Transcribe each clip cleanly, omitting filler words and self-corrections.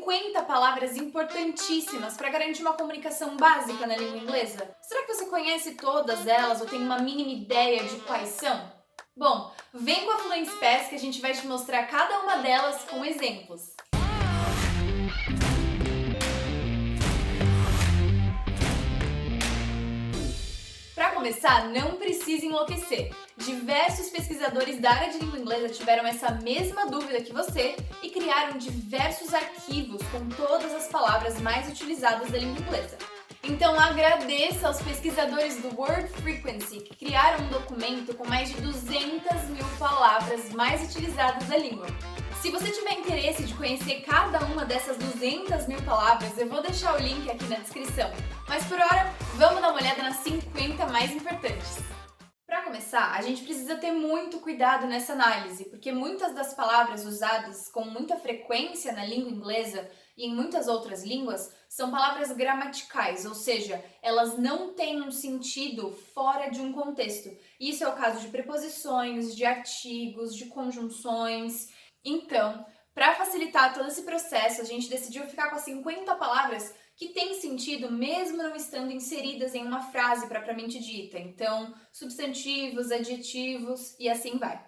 50 palavras importantíssimas para garantir uma comunicação básica na língua inglesa. Será que você conhece todas elas ou tem uma mínima ideia de quais são? Bom, vem com a Fluency Pass que a gente vai te mostrar cada uma delas com exemplos. Para começar, não precisa enlouquecer. Diversos pesquisadores da área de língua inglesa tiveram essa mesma dúvida que você e criaram diversos arquivos com todas as palavras mais utilizadas da língua inglesa. Então agradeça aos pesquisadores do Word Frequency que criaram um documento com mais de 200.000 palavras mais utilizadas da língua. Se você tiver interesse de conhecer cada uma dessas 200.000 palavras, eu vou deixar o link aqui na descrição. Mas por hora, vamos dar uma olhada nas 50 mais importantes. Para começar, a gente precisa ter muito cuidado nessa análise, porque muitas das palavras usadas com muita frequência na língua inglesa e em muitas outras línguas são palavras gramaticais, ou seja, elas não têm um sentido fora de um contexto. Isso é o caso de preposições, de artigos, de conjunções. Então, para facilitar todo esse processo, a gente decidiu ficar com as 50 palavras que têm sentido mesmo não estando inseridas em uma frase propriamente dita. Então, substantivos, adjetivos e assim vai.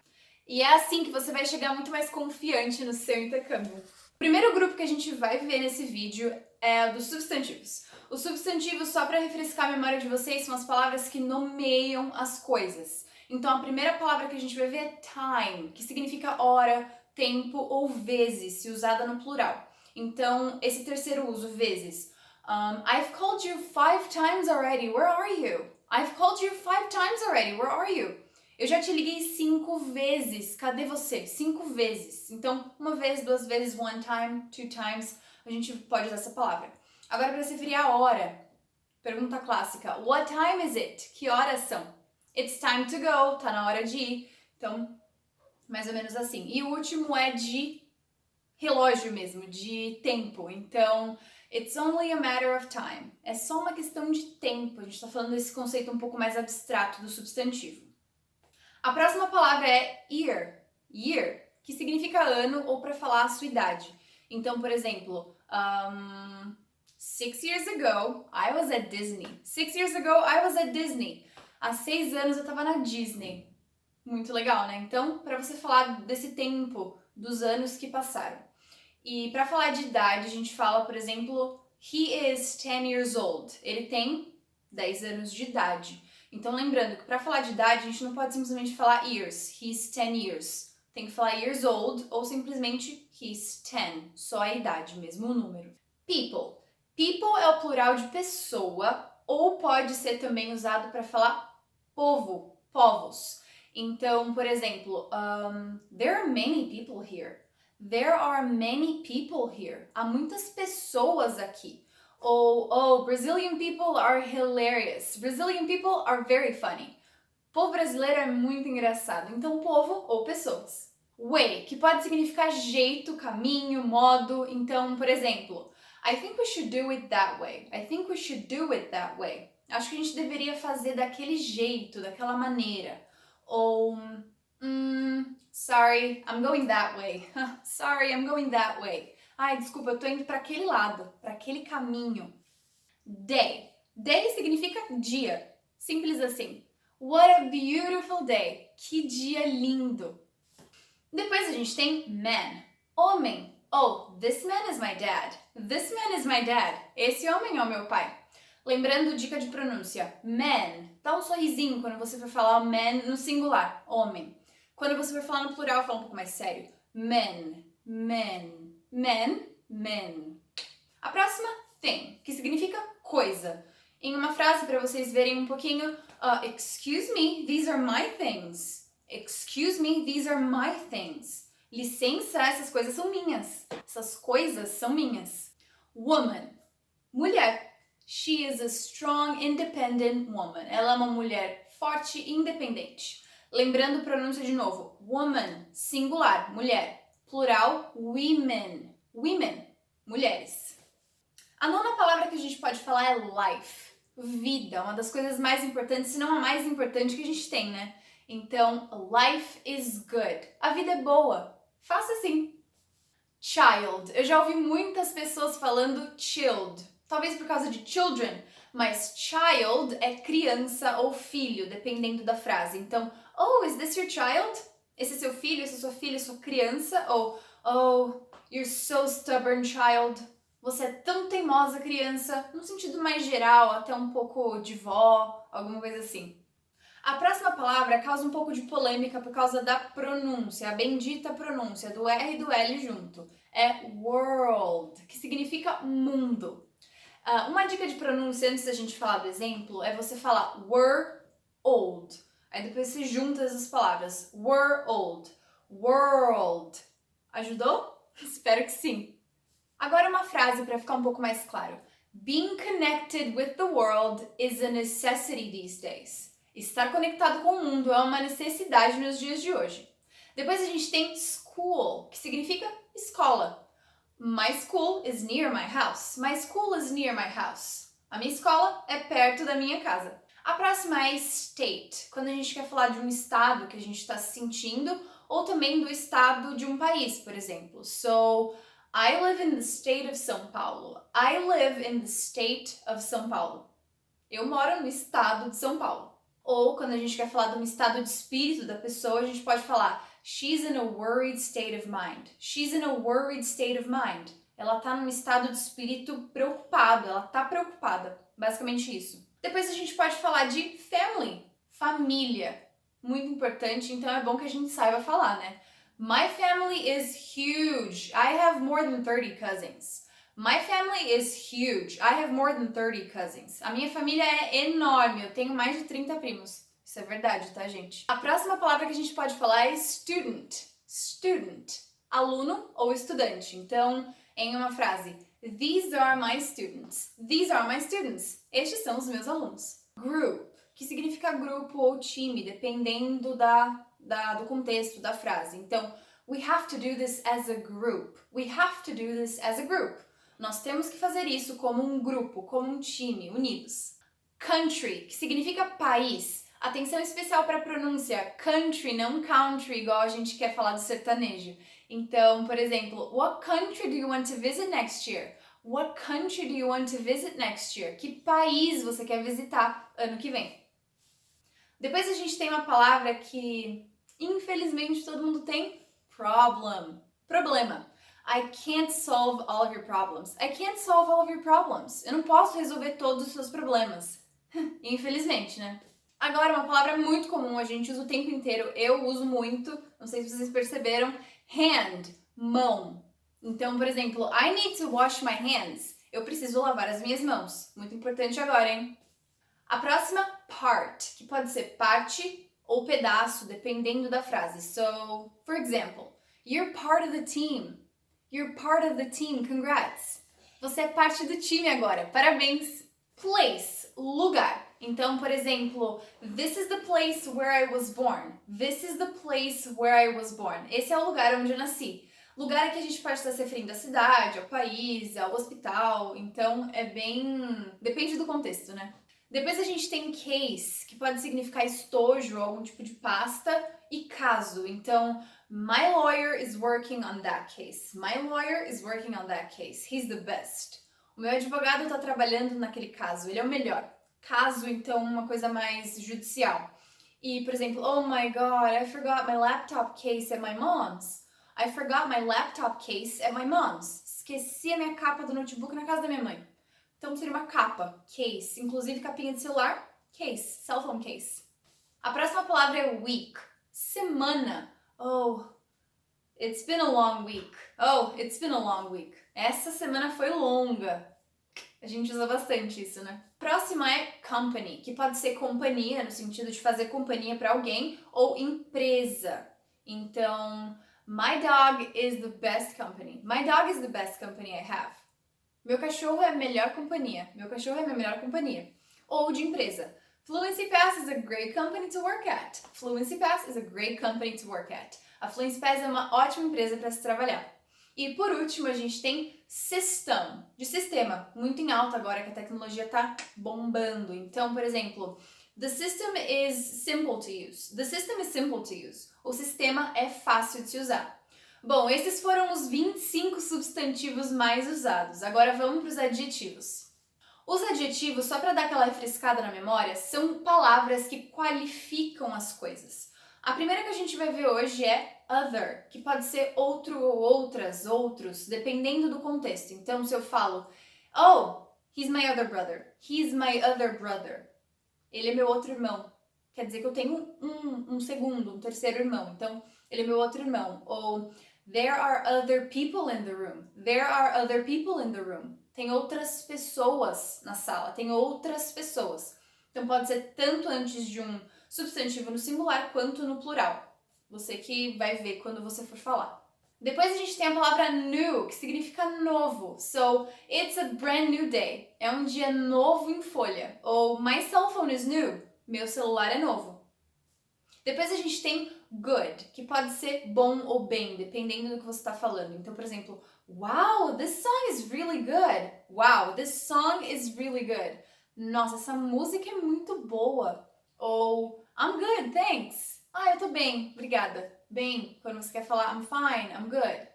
E é assim que você vai chegar muito mais confiante no seu intercâmbio. O primeiro grupo que a gente vai ver nesse vídeo é o dos substantivos. Os substantivos, só para refrescar a memória de vocês, são as palavras que nomeiam as coisas. Então, a primeira palavra que a gente vai ver é time, que significa hora, tempo ou vezes, se usada no plural. Então, esse terceiro uso, vezes. I've called you 5 times already, where are you? I've called you 5 times already, where are you? Eu já te liguei 5 vezes, cadê você? 5 vezes. Então, uma vez, 2 vezes, 1 time, 2 times, a gente pode usar essa palavra. Agora, para se referir à hora, pergunta clássica, what time is it? Que horas são? It's time to go, tá na hora de ir. Então, mais ou menos assim. E o último é de relógio mesmo, de tempo. Então, it's only a matter of time. É só uma questão de tempo. A gente está falando desse conceito um pouco mais abstrato do substantivo. A próxima palavra é year. Year, que significa ano ou para falar a sua idade. Então, por exemplo, 6 years ago, I was at Disney. 6 years ago, I was at Disney. Há 6 anos eu estava na Disney. Muito legal, né? Então, para você falar desse tempo, dos anos que passaram. E para falar de idade, a gente fala, por exemplo, he is 10 years old. Ele tem 10 anos de idade. Então, lembrando que para falar de idade, a gente não pode simplesmente falar years. He's 10 years. Tem que falar years old ou simplesmente he's 10. Só a idade mesmo, o número. People. People é o plural de pessoa ou pode ser também usado para falar povo, povos. Então, por exemplo, there are many people here. There are many people here. Há muitas pessoas aqui. Ou, Brazilian people are hilarious. Brazilian people are very funny. O povo brasileiro é muito engraçado. Então, povo ou pessoas. Way, que pode significar jeito, caminho, modo. Então, por exemplo, I think we should do it that way. I think we should do it that way. Acho que a gente deveria fazer daquele jeito, daquela maneira. Ou, sorry, I'm going that way. Sorry, I'm going that way. Ai, desculpa, eu tô indo para aquele lado, para aquele caminho. Day. Day significa dia. Simples assim. What a beautiful day. Que dia lindo. Depois a gente tem man. Homem. Oh, this man is my dad. This man is my dad. Esse homem é o meu pai. Lembrando, dica de pronúncia. Man. Dá um sorrisinho quando você for falar man no singular. Homem. Quando você for falar no plural, fala um pouco mais sério. Men. Men. Men, men. A próxima, thing, que significa coisa. Em uma frase, para vocês verem um pouquinho, excuse me, these are my things. Excuse me, these are my things. Licença, essas coisas são minhas. Essas coisas são minhas. Woman, mulher. She is a strong, independent woman. Ela é uma mulher forte e independente. Lembrando a pronúncia de novo. Woman, singular, mulher. Plural, women. Women, mulheres. A nona palavra que a gente pode falar é life. Vida, uma das coisas mais importantes, se não a mais importante que a gente tem, né? Então, life is good. A vida é boa. Faça assim. Child. Eu já ouvi muitas pessoas falando chilled, talvez por causa de children, mas child é criança ou filho, dependendo da frase. Então, oh, is this your child? Esse é seu filho, essa é sua filha, sua criança? Ou, oh, you're so stubborn, child. Você é tão teimosa, criança, no sentido mais geral, até um pouco de vó, alguma coisa assim. A próxima palavra causa um pouco de polêmica por causa da pronúncia, a bendita pronúncia do R e do L junto. É world, que significa mundo. Uma dica de pronúncia antes da gente falar do exemplo é você falar were old. Aí depois você junta as palavras were old, world. Ajudou? Espero que sim. Agora uma frase para ficar um pouco mais claro. Being connected with the world is a necessity these days. Estar conectado com o mundo é uma necessidade nos dias de hoje. Depois a gente tem school, que significa escola. My school is near my house. My school is near my house. A minha escola é perto da minha casa. A próxima é state, quando a gente quer falar de um estado que a gente está se sentindo, ou também do estado de um país, por exemplo. So, I live in the state of São Paulo. I live in the state of São Paulo. Eu moro no estado de São Paulo. Ou quando a gente quer falar de um estado de espírito da pessoa, a gente pode falar she's in a worried state of mind. She's in a worried state of mind. Ela tá num estado de espírito preocupado, ela tá preocupada. Basicamente isso. Depois a gente pode falar de family, família. Muito importante, então é bom que a gente saiba falar, né? My family is huge. I have more than 30 cousins. My family is huge. I have more than 30 cousins. A minha família é enorme. Eu tenho mais de 30 primos. Isso é verdade, tá, gente? A próxima palavra que a gente pode falar é student. Student. Aluno ou estudante. Então, em uma frase, these are my students. These are my students. Estes são os meus alunos. Group, que significa grupo ou time, dependendo do contexto da frase. Então, we have to do this as a group. We have to do this as a group. Nós temos que fazer isso como um grupo, como um time, unidos. Country, que significa país. Atenção especial para a pronúncia. Country, não country, igual a gente quer falar do sertanejo. Então, por exemplo, what country do you want to visit next year? What country do you want to visit next year? Que país você quer visitar ano que vem? Depois a gente tem uma palavra que, infelizmente, todo mundo tem. Problem. Problema. I can't solve all of your problems. I can't solve all of your problems. Eu não posso resolver todos os seus problemas. Infelizmente, né? Agora, uma palavra muito comum, a gente usa o tempo inteiro, eu uso muito, não sei se vocês perceberam, hand, mão. Então, por exemplo, I need to wash my hands. Eu preciso lavar as minhas mãos. Muito importante agora, hein? A próxima, part, que pode ser parte ou pedaço, dependendo da frase. So, for example, you're part of the team. You're part of the team, congrats. Você é parte do time agora, parabéns. Place, lugar. Então, por exemplo, this is the place where I was born. This is the place where I was born. Esse é o lugar onde eu nasci. Lugar é que a gente pode estar se referindo à cidade, ao país, ao hospital. Então, é bem... depende do contexto, né? Depois a gente tem case, que pode significar estojo, algum tipo de pasta, e caso. Então, my lawyer is working on that case. My lawyer is working on that case. He's the best. O meu advogado está trabalhando naquele caso, ele é o melhor. Caso, então, uma coisa mais judicial. E, por exemplo, oh my god, I forgot my laptop case at my mom's. I forgot my laptop case at my mom's. Esqueci a minha capa do notebook na casa da minha mãe. Então seria uma capa, case. Inclusive capinha de celular, case, cell phone case. A próxima palavra é week, semana. Oh, it's been a long week. Oh, it's been a long week. Essa semana foi longa. A gente usa bastante isso, né? Próxima é company, que pode ser companhia, no sentido de fazer companhia para alguém, ou empresa. Então, my dog is the best company. My dog is the best company I have. Meu cachorro é a melhor companhia. Meu cachorro é a minha melhor companhia. Ou de empresa. Fluency Pass is a great company to work at. Fluency Pass is a great company to work at. A Fluency Pass é uma ótima empresa para se trabalhar. E por último, a gente tem system, de sistema, muito em alta agora que a tecnologia está bombando. Então, por exemplo, the system is simple to use. The system is simple to use. O sistema é fácil de se usar. Bom, esses foram os 25 substantivos mais usados. Agora vamos para os adjetivos. Os adjetivos, só para dar aquela refrescada na memória, são palavras que qualificam as coisas. A primeira que a gente vai ver hoje é other, que pode ser outro ou outras, outros, dependendo do contexto. Então, se eu falo, oh, he's my other brother, he's my other brother, ele é meu outro irmão, quer dizer que eu tenho um segundo, um terceiro irmão, então ele é meu outro irmão. Ou there are other people in the room, there are other people in the room. Tem outras pessoas na sala, tem outras pessoas. Então pode ser tanto antes de um substantivo no singular quanto no plural. Você que vai ver quando você for falar. Depois a gente tem a palavra new, que significa novo. So, it's a brand new day. É um dia novo em folha. Ou my cell phone is new. Meu celular é novo. Depois a gente tem good, que pode ser bom ou bem, dependendo do que você está falando. Então, por exemplo, wow, this song is really good. Wow, this song is really good. Nossa, essa música é muito boa. Ou I'm good, thanks. Ah, eu tô bem, obrigada. Bem, quando você quer falar I'm fine, I'm good.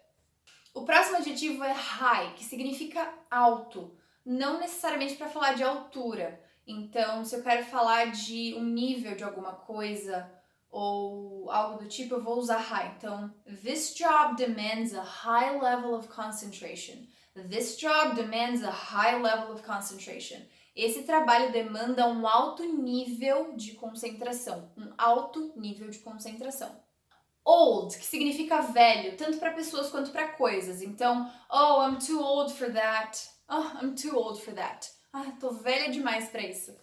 O próximo adjetivo é high, que significa alto. Não necessariamente para falar de altura. Então, se eu quero falar de um nível de alguma coisa ou algo do tipo, eu vou usar high. Então, this job demands a high level of concentration. This job demands a high level of concentration. Esse trabalho demanda um alto nível de concentração. Um alto nível de concentração. Old, que significa velho, tanto para pessoas quanto para coisas. Então, oh, I'm too old for that. Oh, I'm too old for that. Ah, tô velha demais para isso.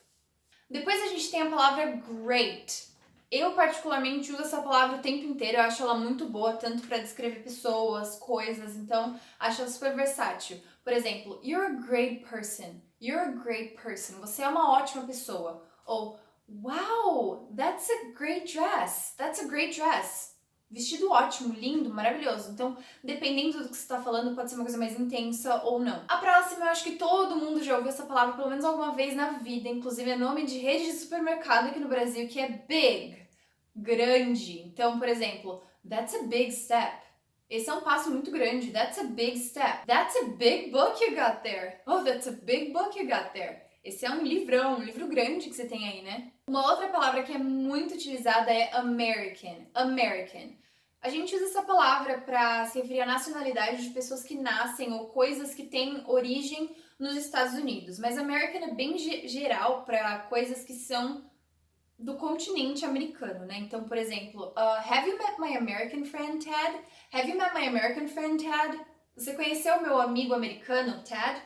Depois a gente tem a palavra great. Eu particularmente uso essa palavra o tempo inteiro, eu acho ela muito boa, tanto para descrever pessoas, coisas, então acho ela super versátil. Por exemplo, you're a great person. You're a great person. Você é uma ótima pessoa. Ou, wow, that's a great dress. That's a great dress. Vestido ótimo, lindo, maravilhoso. Então, dependendo do que você está falando, pode ser uma coisa mais intensa ou não. A próxima, eu acho que todo mundo já ouviu essa palavra pelo menos alguma vez na vida. Inclusive, é nome de rede de supermercado aqui no Brasil, que é big. Grande. Então, por exemplo, that's a big step. Esse é um passo muito grande. That's a big step. That's a big book you got there. Oh, that's a big book you got there. Esse é um livrão, um livro grande que você tem aí, né? Uma outra palavra que é muito utilizada é American. American. A gente usa essa palavra para se referir à nacionalidade de pessoas que nascem ou coisas que têm origem nos Estados Unidos. Mas American é bem geral para coisas que são do continente americano, né? Então, por exemplo, have you met my American friend, Ted? Have you met my American friend, Ted? Você conheceu meu amigo americano, Ted?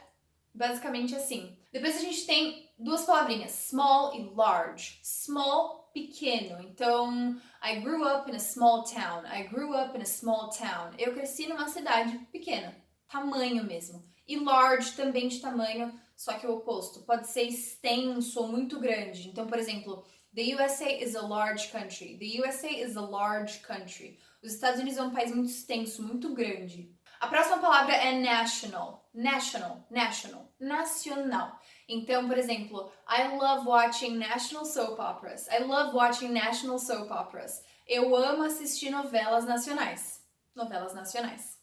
Basicamente assim. Depois a gente tem duas palavrinhas, small e large. Small, pequeno. Então, I grew up in a small town. I grew up in a small town. Eu cresci numa cidade pequena. Tamanho mesmo. E large também de tamanho, só que o oposto. Pode ser extenso ou muito grande. Então, por exemplo, the USA is a large country. The USA is a large country. Os Estados Unidos é um país muito extenso, muito grande. A próxima palavra é national. National, national, nacional. Então, por exemplo, I love watching national soap operas. I love watching national soap operas. Eu amo assistir novelas nacionais. Novelas nacionais.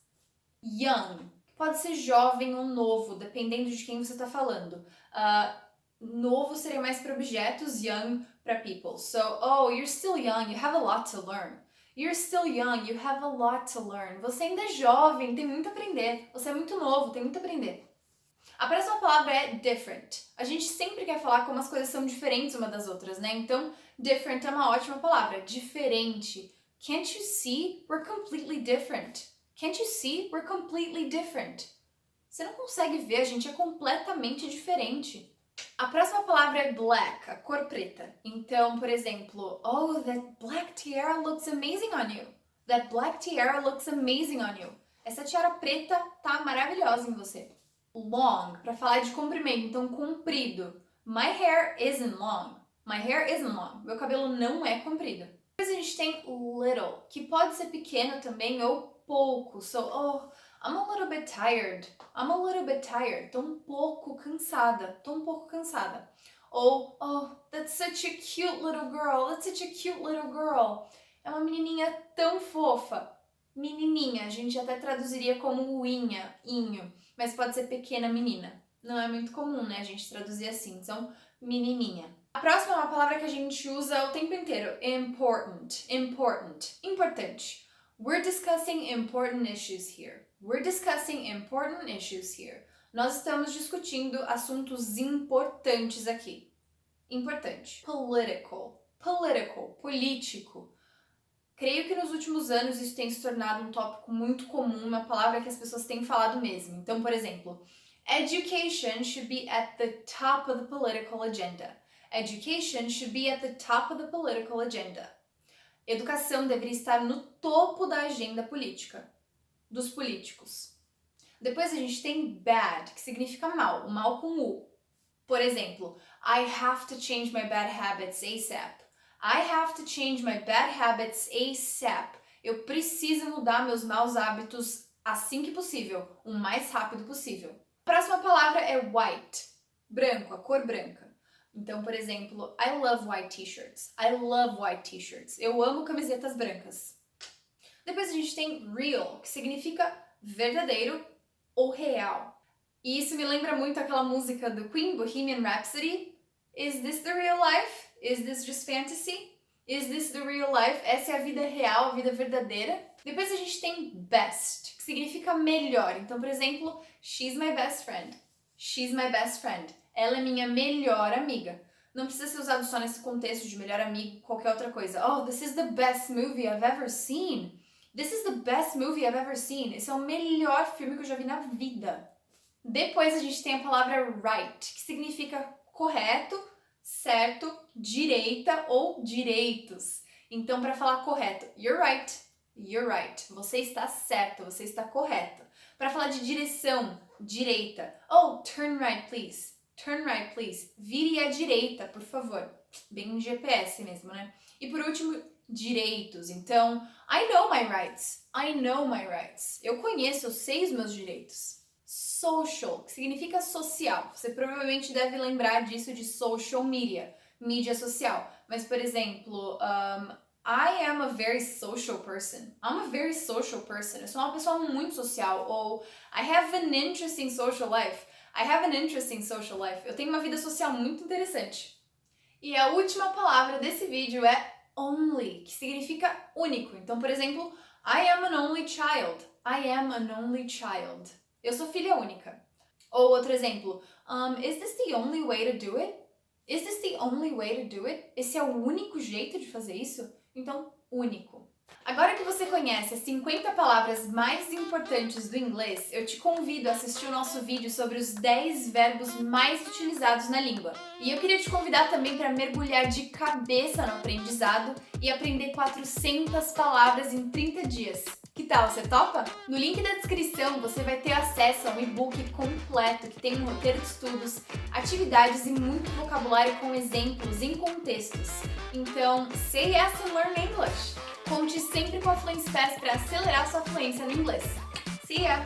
Young. Pode ser jovem ou novo, dependendo de quem você está falando. Novo seria mais para objetos, young para people. So, oh, you're still young, you have a lot to learn. You're still young, you have a lot to learn. Você ainda é jovem, tem muito a aprender. Você é muito novo, tem muito a aprender. A próxima palavra é different. A gente sempre quer falar como as coisas são diferentes uma das outras, né? Então, different é uma ótima palavra. Diferente. Can't you see? We're completely different. Can't you see? We're completely different. Você não consegue ver, a gente é completamente diferente. A próxima palavra é black, a cor preta. Então, por exemplo, oh, that black tiara looks amazing on you. That black tiara looks amazing on you. Essa tiara preta tá maravilhosa em você. Long, para falar de comprimento, então comprido. My hair isn't long. My hair isn't long. Meu cabelo não é comprido. Depois a gente tem little, que pode ser pequeno também ou pouco. So, oh, I'm a little bit tired. I'm a little bit tired. Tô um pouco cansada. Tô um pouco cansada. Ou, oh, that's such a cute little girl. That's such a cute little girl. É uma menininha tão fofa. Menininha, a gente até traduziria como inha, inho, mas pode ser pequena menina. Não é muito comum, né, a gente traduzir assim, então menininha. A próxima é uma palavra que a gente usa o tempo inteiro, important, important, importante. We're discussing important issues here. We're discussing important issues here. Nós estamos discutindo assuntos importantes aqui. Importante. Political, political, político. Creio que nos últimos anos isso tem se tornado um tópico muito comum, uma palavra que as pessoas têm falado mesmo. Então, por exemplo, education should be at the top of the political agenda. Education should be at the top of the political agenda. Educação deveria estar no topo da agenda política, dos políticos. Depois a gente tem bad, que significa mal, o mal com U. Por exemplo, I have to change my bad habits ASAP. I have to change my bad habits ASAP. Eu preciso mudar meus maus hábitos assim que possível, o mais rápido possível. A próxima palavra é white, branco, a cor branca. Então, por exemplo, I love white t-shirts. I love white t-shirts. Eu amo camisetas brancas. Depois a gente tem real, que significa verdadeiro ou real. E isso me lembra muito aquela música do Queen, Bohemian Rhapsody. Is this the real life? Is this just fantasy? Is this the real life? Essa é a vida real, a vida verdadeira. Depois a gente tem best, que significa melhor. Então, por exemplo, she's my best friend. She's my best friend. Ela é minha melhor amiga. Não precisa ser usado só nesse contexto de melhor amigo, qualquer outra coisa. Oh, this is the best movie I've ever seen. This is the best movie I've ever seen. Esse é o melhor filme que eu já vi na vida. Depois a gente tem a palavra right, que significa correto, certo, direita ou direitos. Então, para falar correto, you're right, you're right. Você está certo, você está correto. Para falar de direção, direita. Oh, turn right, please. Turn right, please. Vire à direita, por favor. Bem GPS mesmo, né? E por último, direitos. Então, I know my rights. I know my rights. Eu conheço, eu sei os meus direitos. Social, que significa social. Você provavelmente deve lembrar disso de social media, mídia social. Mas, por exemplo, I am a very social person. I'm a very social person. Eu sou uma pessoa muito social. Ou I have an interesting social life. I have an interesting social life. Eu tenho uma vida social muito interessante. E a última palavra desse vídeo é only, que significa único. Então, por exemplo, I am an only child. I am an only child. Eu sou filha única. Ou outro exemplo, is this the only way to do it? Is this the only way to do it? Esse é o único jeito de fazer isso? Então, único. Agora que você conhece as 50 palavras mais importantes do inglês, eu te convido a assistir o nosso vídeo sobre os 10 verbos mais utilizados na língua. E eu queria te convidar também para mergulhar de cabeça no aprendizado e aprender 400 palavras em 30 dias. Que tal, você topa? No link da descrição você vai ter acesso a um e-book completo que tem um roteiro de estudos, atividades e muito vocabulário com exemplos em contextos. Então, say yes and learn English! Conte sempre com a Fluency Pass para acelerar sua fluência no inglês. See ya!